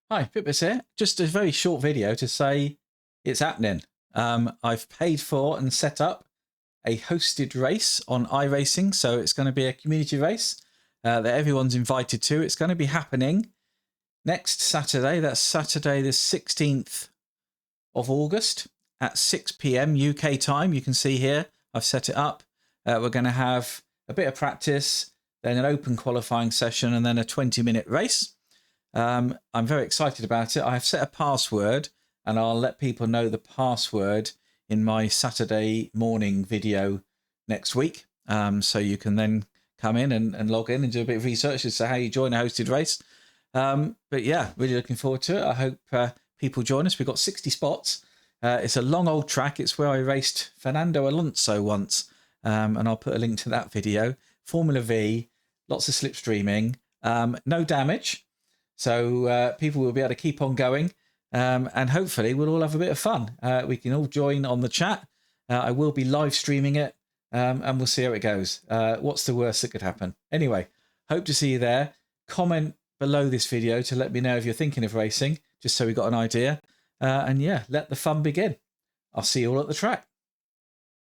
Hi, Pipis here. Just a very short video to say it's happening. I've paid for and set up a hosted race on iRacing, so it's going to be a community race that everyone's invited to. It's going to be happening next Saturday. That's Saturday the 16th of August at 6 p.m. UK time. You can see here I've set it up. We're going to have a bit of practice, then an open qualifying session, and then a 20-minute race. I'm very excited about it. I have set a password and I'll let people know the password in my Saturday morning video next week. So you can then come in and log in and do a bit of research as to how you join a hosted race. But yeah, really looking forward to it. I hope people join us. We've got 60 spots. It's a long old track. It's where I raced Fernando Alonso once. And I'll put a link to that video. Formula V, lots of slipstreaming, no damage. So people will be able to keep on going and hopefully we'll all have a bit of fun. We can all join on the chat. I will be live streaming it and we'll see how it goes. What's the worst that could happen? Anyway, hope to see you there. Comment below this video to let me know if you're thinking of racing, just so we got an idea. And yeah, let the fun begin. I'll see you all at the track.